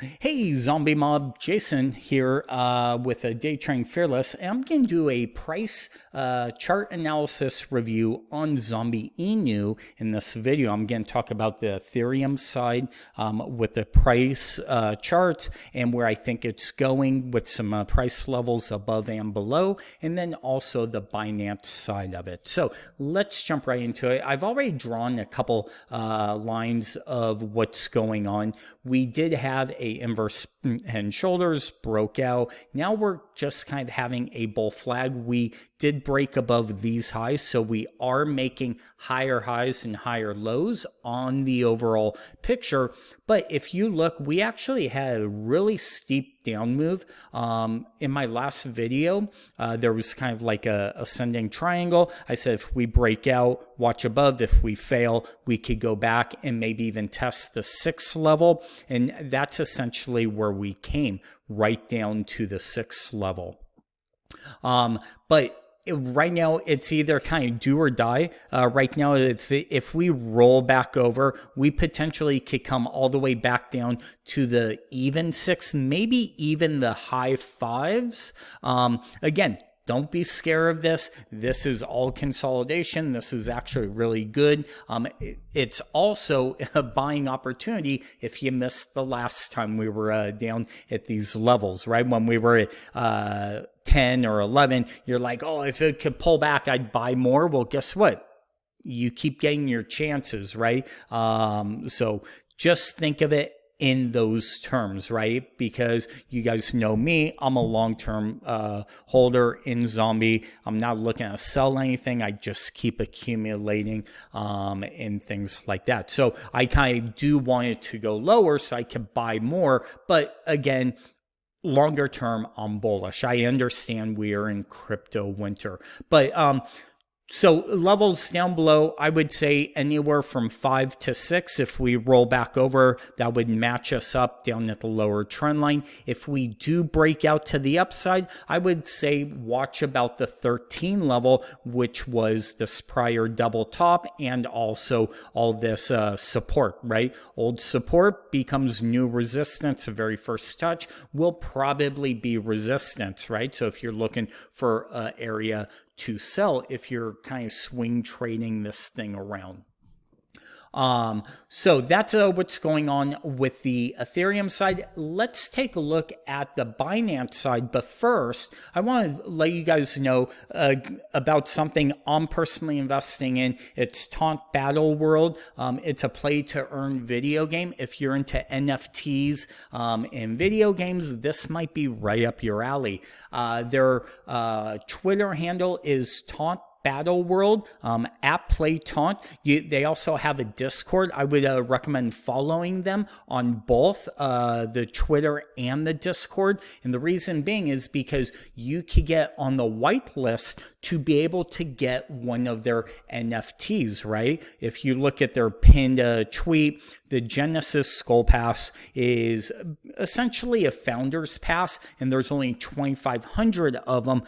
Hey, Zombie Mob, Jason here with a Day Trading Fearless. And I'm going to do a price chart analysis review on Zombie Inu in this video. I'm going to talk about the Ethereum side with the price charts and where I think it's going with some price levels above and below, and then also the Binance side of it. So let's jump right into it. I've already drawn a couple lines of what's going on. We did have a inverse head and shoulders, broke out. Now we're just kind of having a bull flag. We did break above these highs, so we are making higher highs and higher lows on the overall picture. But if you look, we actually had a really steep down move. In my last video, there was kind of like a ascending triangle. I said if we break out, watch above. If we fail, we could go back and maybe even test the 6th level. And that's essentially where we came, right down to the 6th level. But right now, it's either kind of do or die. Right now, if we roll back over, we potentially could come all the way back down to the even 6, maybe even the high 5s. Again, don't be scared of this. This is all consolidation. This is actually really good. It's also a buying opportunity if you missed the last time we were down at these levels, right? When we were at 10 or 11, you're like, oh, if it could pull back, I'd buy more. Well, guess what? You keep getting your chances, right? So just think of it in those terms, right? Because you guys know me, I'm a long-term holder in Zombie. I'm not looking to sell anything. I just keep accumulating and things like that. So I kind of do want it to go lower so I can buy more. But again, longer term, I'm bullish. I understand we are in crypto winter, but so levels down below, I would say anywhere from 5 to 6. If we roll back over, that would match us up down at the lower trend line. If we do break out to the upside, I would say watch about the 13 level, which was this prior double top and also all this support, right? Old support becomes new resistance. The very first touch will probably be resistance, right? So if you're looking for an area to sell, if you're kind of swing trading this thing around. So that's what's going on with the Ethereum side. Let's take a look at the Binance side. But first, I want to let you guys know about something I'm personally investing in. It's Taunt Battelworld. It's a play-to-earn video game. If you're into NFTs and video games, this might be right up your alley. Their Twitter handle is Taunt Battelworld, at Play Taunt. They also have a Discord. I would recommend following them on both the Twitter and the Discord. And the reason being is because you could get on the whitelist to be able to get one of their NFTs, right? If you look at their pinned tweet, the Genesis Skull Pass is essentially a founder's pass, and there's only 2,500 of them.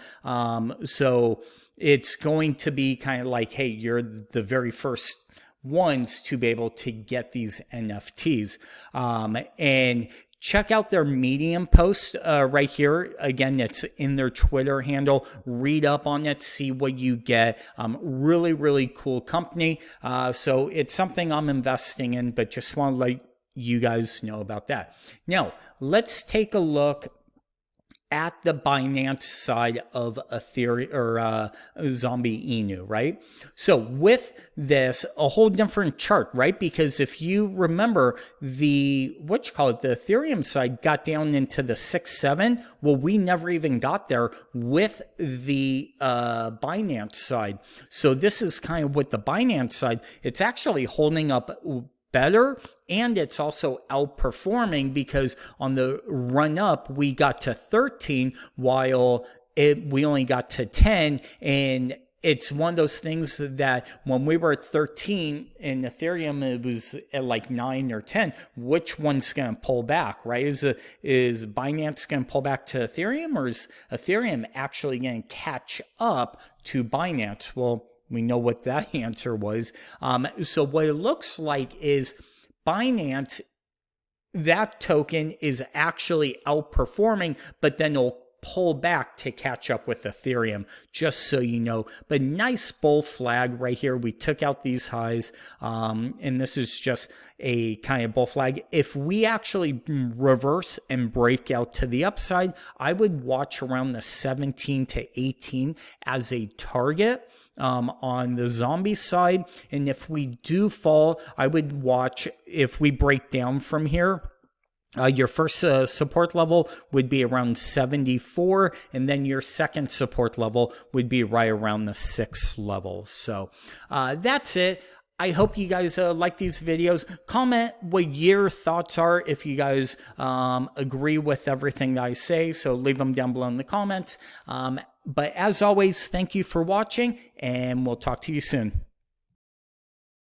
So it's going to be kind of like, hey, you're the very first ones to be able to get these NFTs. And check out their Medium post right here. Again, it's in their Twitter handle. Read up on it, see what you get. Really, really cool company. So it's something I'm investing in, but just want to let you guys know about that. Now, let's take a look at the Binance side of Ethereum or Zombie Inu, right? So with this, a whole different chart, right? Because if you remember the Ethereum side got down into the 6-7. Well, we never even got there with the Binance side. So this is kind of with the Binance side. It's actually holding up better, and it's also outperforming because on the run up we got to 13 while we only got to 10. And it's one of those things that when we were at 13 in Ethereum, it was at like 9 or 10. Which one's going to pull back, right? Is Binance going to pull back to Ethereum, or is Ethereum actually going to catch up to Binance? Well, we know what that answer was. So what it looks like is Binance that token is actually outperforming, but then it'll pull back to catch up with Ethereum, just so you know. But nice bull flag right here. We took out these highs, and this is just a kind of bull flag. If we actually reverse and break out to the upside, I would watch around the 17 to 18 as a target on the zombie side. And if we do fall, I would watch if we break down from here. Your first support level would be around 74, and then your second support level would be right around the 6th level. So that's it. I hope you guys like these videos. Comment what your thoughts are if you guys agree with everything that I say. So leave them down below in the comments. But as always, thank you for watching, and we'll talk to you soon.